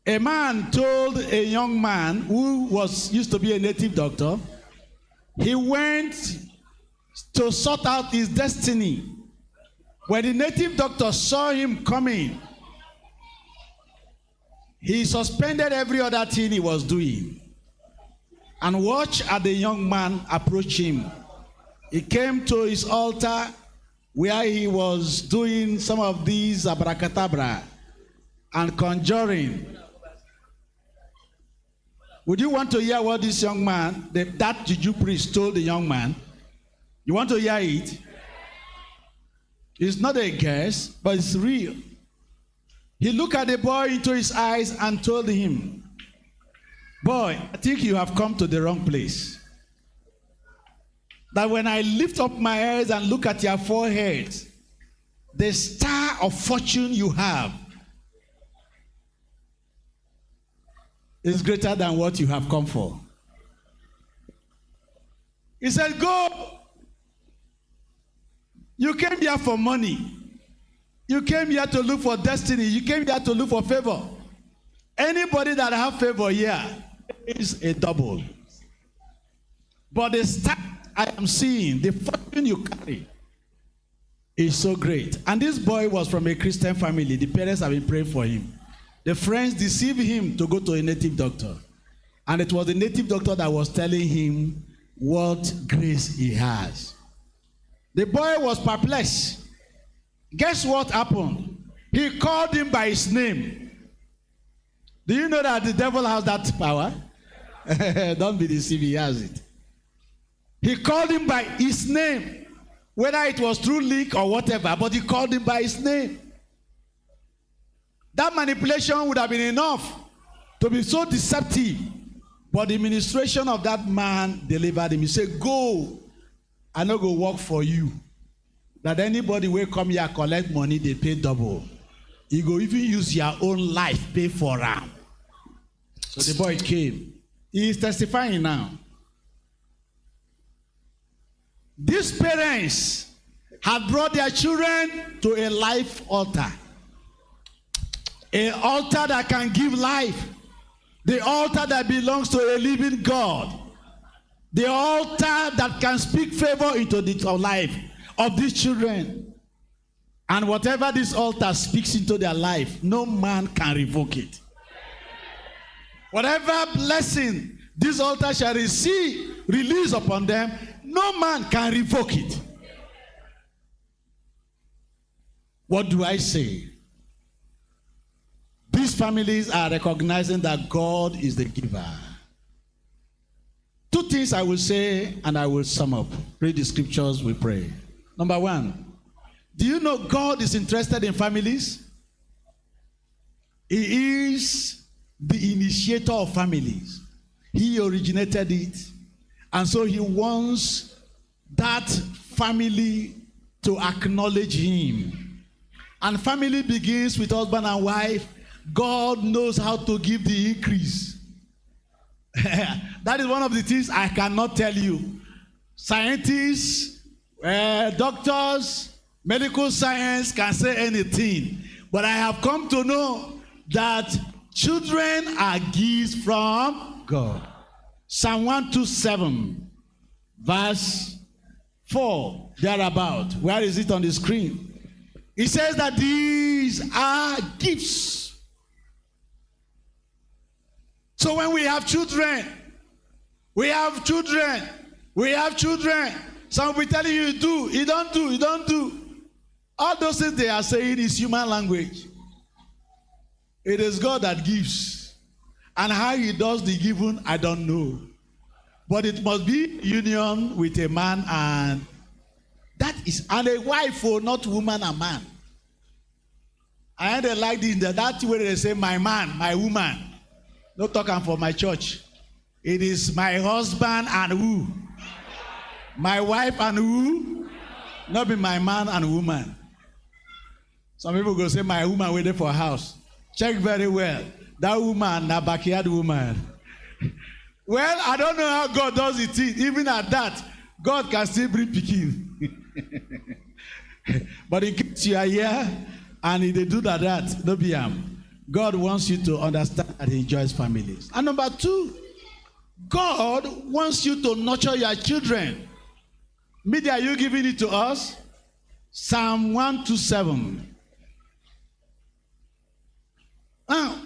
A man told a young man who used to be a native doctor, he went to sort out his destiny. When the native doctor saw him coming, he suspended every other thing he was doing and watched as the young man approach him. He came to his altar where he was doing some of these abracadabra and conjuring. Would you want to hear what this young man, that juju priest, told the young man? You want to hear it? It's not a guess, but it's real. He looked at the boy into his eyes and told him, "Boy, I think you have come to the wrong place. That when I lift up my eyes and look at your forehead, the star of fortune you have is greater than what you have come for." He said, "Go. You came here for money. You came here to look for destiny. You came here to look for favor. Anybody that have favor here is a double. But the star I am seeing, the fortune you carry, is so great." And this boy was from a Christian family. The parents have been praying for him. The friends deceived him to go to a native doctor. And it was the native doctor that was telling him what grace he has. The boy was perplexed. Guess what happened? He called him by his name. Do you know that the devil has that power? Don't be deceived, he has it. He called him by his name. Whether it was through leak or whatever, but he called him by his name. That manipulation would have been enough to be so deceptive. But the administration of that man delivered him. He said, "Go, I no go work for you. That anybody will come here collect money, they pay double. You go even use your own life, pay for them." So the boy came. He is testifying now. These parents have brought their children to a life altar. An altar that can give life. The altar that belongs to a living God. The altar that can speak favor into the life of these children. And whatever this altar speaks into their life, no man can revoke it. Whatever blessing this altar shall receive, release upon them, no man can revoke it. What do I say? These families are recognizing that God is the giver. Two things I will say and I will sum up. Read the scriptures, we pray. Number one, do you know God is interested in families? He is the initiator of families. He originated it. And so he wants that family to acknowledge him. And family begins with husband and wife. God knows how to give the increase. That is one of the things I cannot tell you. Scientists, doctors, medical science can say anything. But I have come to know that children are gifts from God. Psalm 127, verse 4, thereabout. Where is it on the screen? It says that these are gifts. So when we have children, some will be telling you, you don't do. All those things they are saying is human language. It is God that gives. And how he does the giving, I don't know. But it must be union with a man and that is, and a wife, not woman and man. I don't like this, that way they say, my man, my woman. No talking for my church. It is my husband and who? My wife and who? Not be my man and woman. Some people go say, my woman waiting for a house. Check very well. That woman, that backyard woman. Well, I don't know how God does it. Even at that, God can still bring pikin. But in case you are here, and if they do that, don't be God wants you to understand that he enjoys families. And number two, God wants you to nurture your children. Media, are you giving it to us? Psalm 127.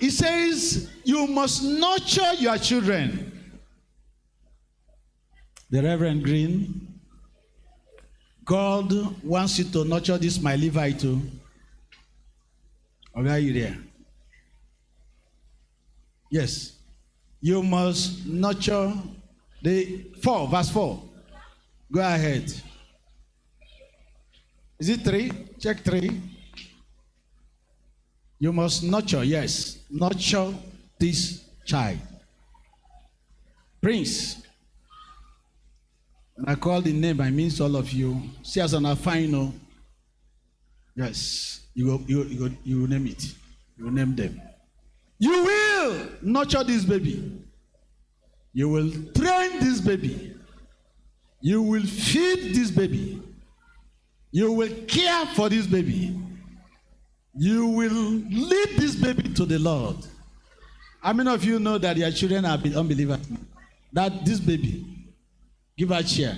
It says, you must nurture your children. The Reverend Green, God wants you to nurture this my Levite too. Are you there? Yes. You must nurture verse 4. Go ahead. Is it 3? Check 3. You must nurture, yes. Nurture this child. Prince. When I call the name, I mean all of you. See as an final. Yes. You will name it. You will name them. You will nurture this baby. You will train this baby. You will feed this baby. You will care for this baby. You will lead this baby to the Lord. How many of you know that your children are unbelievers? That this baby, give her a chair.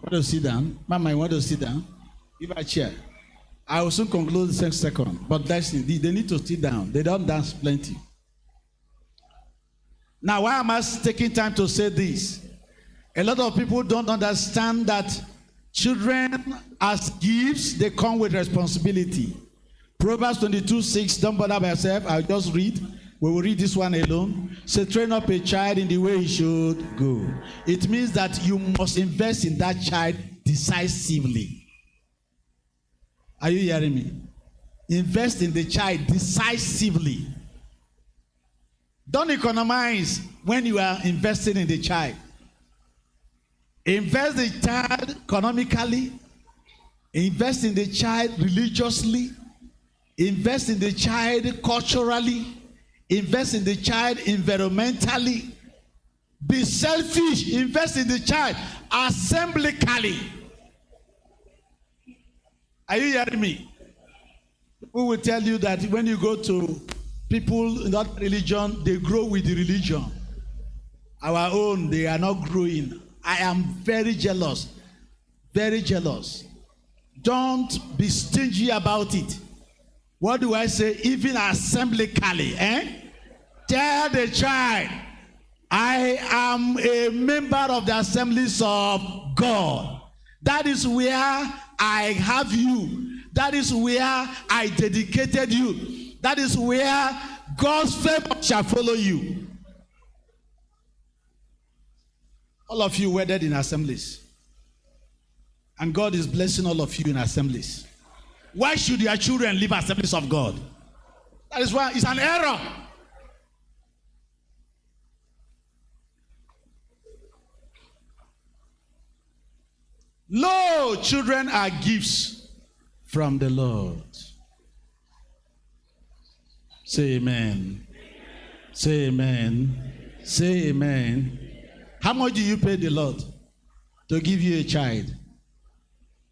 Want to sit down? Mama, you want to sit down? Give her a chair. I will soon conclude the next second. But listen, they need to sit down. They don't dance plenty. Now, why am I taking time to say this? A lot of people don't understand that children, as gifts, they come with responsibility. Proverbs 22:6, don't bother by yourself. I'll just read. We will read this one alone. Say, train up a child in the way he should go. It means that you must invest in that child decisively. Are you hearing me? Invest in the child decisively. Don't economize when you are investing in the child. Invest in the child economically. Invest in the child religiously. Invest in the child culturally. Invest in the child environmentally. Be selfish. Invest in the child assemblically. Are you hearing me? Who will tell you that when you go to people in that religion, they grow with the religion. Our own, they are not growing. I am very jealous. Very jealous. Don't be stingy about it. What do I say? Even assemblically, tell the child, I am a member of the Assemblies of God. That is where I have you. That is where I dedicated you. That is where God's favor shall follow you. All of you wedded in assemblies. And God is blessing all of you in assemblies. Why should your children leave assemblies of God? That is why it's an error. Lo, children are gifts from the Lord. Say amen. Say amen. Say amen. How much do you pay the Lord to give you a child?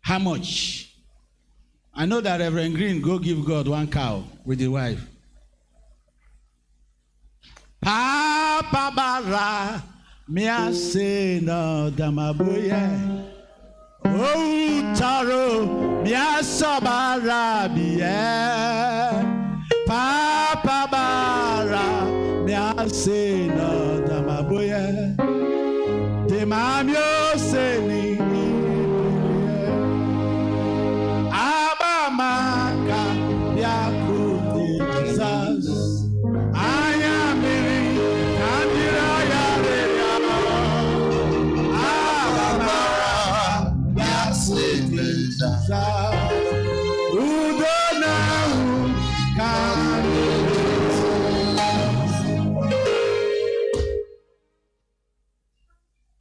How much? I know that Reverend Green go give God one cow with his wife. Papa bara mia se no damabuye. Oh taro mia sabara biye. Papa bara mia se no damabuye. De mamio se ni.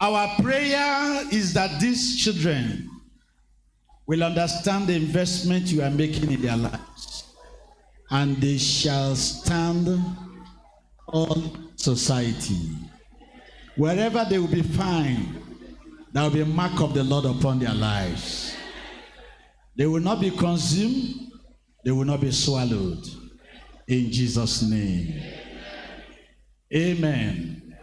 Our prayer is that these children will understand the investment you are making in their lives, and they shall stand on society. Wherever they will be found, there will be a mark of the Lord upon their lives. They will not be consumed. They will not be swallowed. In Jesus' name. Amen.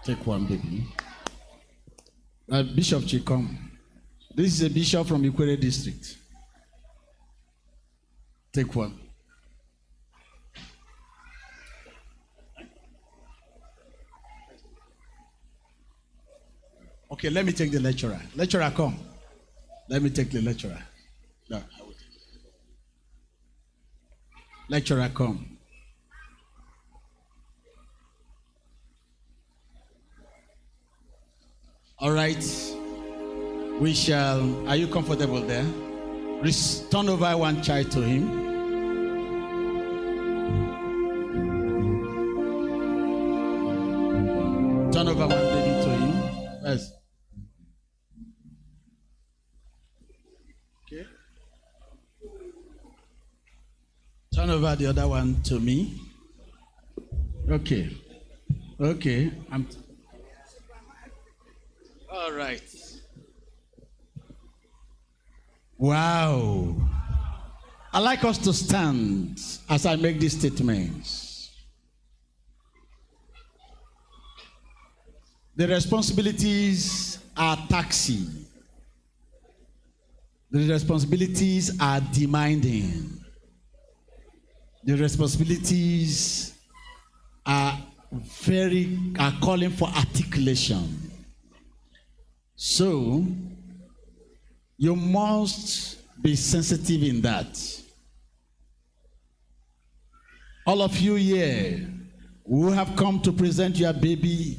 Take one, baby. Bishop Chikom. This is a bishop from Ikwere district. Take one. Okay, let me take the lecturer. Lecturer, come. Let me take the lecturer. No, I will take it. Lecturer, come. All right. We shall. Are you comfortable there? Turn over one child to him. Turn over one baby to him. Yes. Okay. Turn over the other one to me. Okay. Okay. All right. Wow. I'd like us to stand as I make these statements. The responsibilities are taxing. The responsibilities are demanding. The responsibilities are calling for articulation. So, you must be sensitive in that. All of you here who have come to present your baby,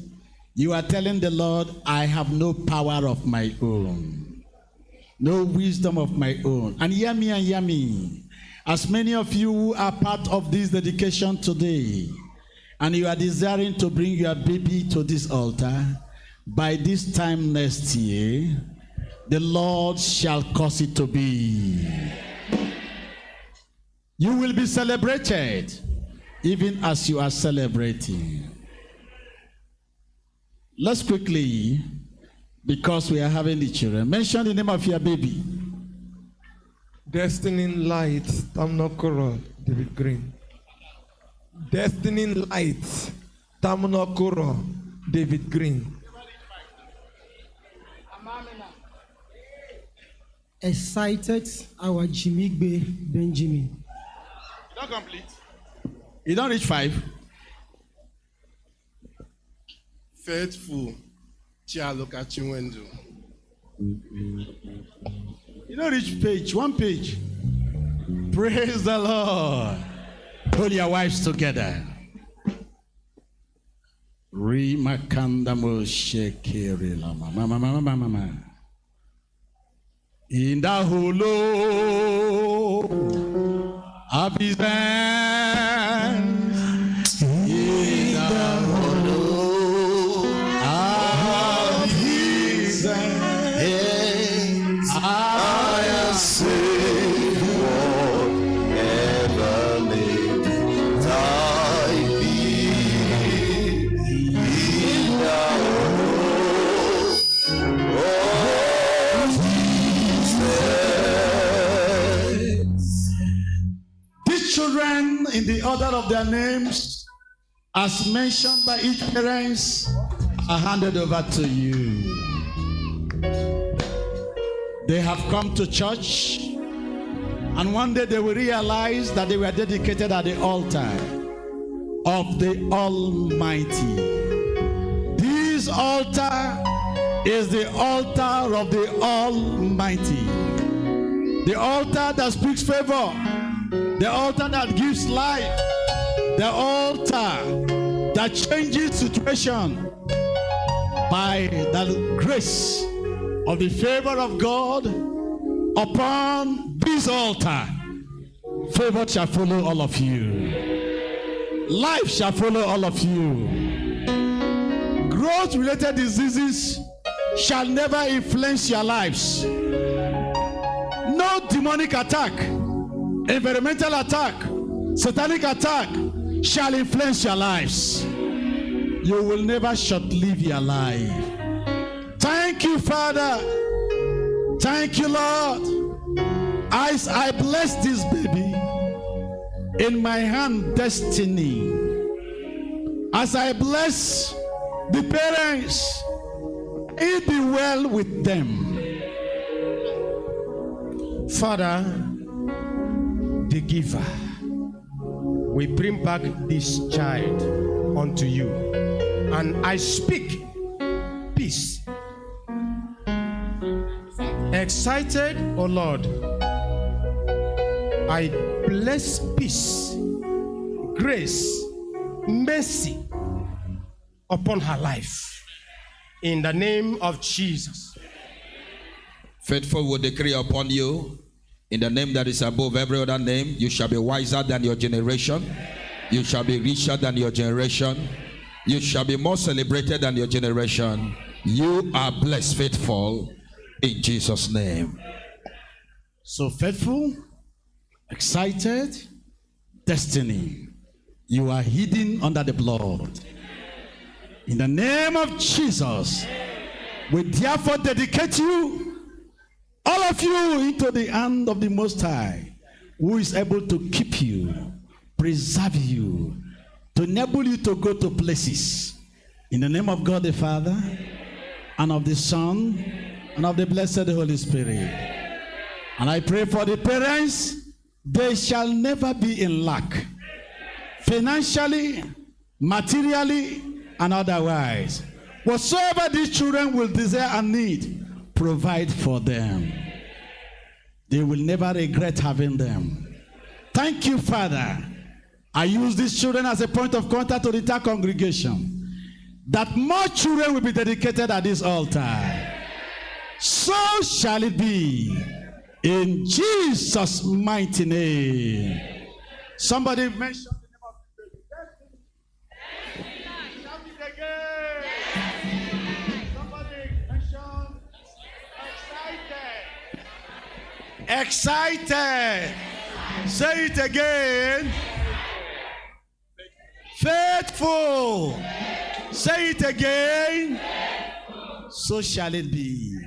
you are telling the Lord, I have no power of my own, no wisdom of my own. And hear me and hear me. As many of you who are part of this dedication today, and you are desiring to bring your baby to this altar, by this time next year, the Lord shall cause it to be. You will be celebrated, even as you are celebrating. Let's quickly, because we are having the children, mention the name of your baby. Destiny Light, Tamnokoro, David Green. Destiny Light, Tamnokoro, David Green. Excited, our Jimigbe Benjamin. You don't complete. You don't reach 5. Faithful, Chialoka Chinwendu. You don't reach page, 1 page. Praise the Lord. Hold your wives together. Rimakanda Moshekiri Lama. Mama. In the hollow of his hands, in the hollow of his hands, I am safe forever live thy peace. In the children, in the order of their names, as mentioned by each parents, are handed over to you. They have come to church, and one day they will realize that they were dedicated at the altar of the Almighty. This altar is the altar of the Almighty, the altar that speaks favor, the altar that gives life, the altar that changes situation by the grace of the favor of God upon this altar. Favor shall follow all of you. Life shall follow all of you. Growth-related diseases shall never influence your lives. No demonic attack, environmental attack, satanic attack shall influence your lives. You will never shortlive your life. Thank you, Father. Thank you, Lord. As I bless this baby, in my hand, destiny. As I bless the parents, it be well with them. Father, the giver, we bring back this child unto you, and I speak peace. Excited, oh Lord, I bless peace, grace, mercy upon her life. In the name of Jesus. Faithful will decree upon you, in the name that is above every other name, you shall be wiser than your generation. You shall be richer than your generation. You shall be more celebrated than your generation. You are blessed, faithful, in Jesus' name. So faithful, excited, destiny. You are hidden under the blood. In the name of Jesus, we therefore dedicate you, all of you, into the hand of the Most High, who is able to keep you, preserve you, to enable you to go to places. In the name of God the Father, and of the Son, and of the blessed Holy Spirit. And I pray for the parents, they shall never be in lack, financially, materially, and otherwise. Whatsoever these children will desire and need, provide for them. They will never regret having them. Thank you, Father. I use these children as a point of contact to the entire congregation, that more children will be dedicated at this altar. So shall it be, in Jesus' mighty name. Somebody mention the name of the baby. Shout it again. Somebody mention excited. Excited. Say it again. Faithful. Say it again. So shall it be.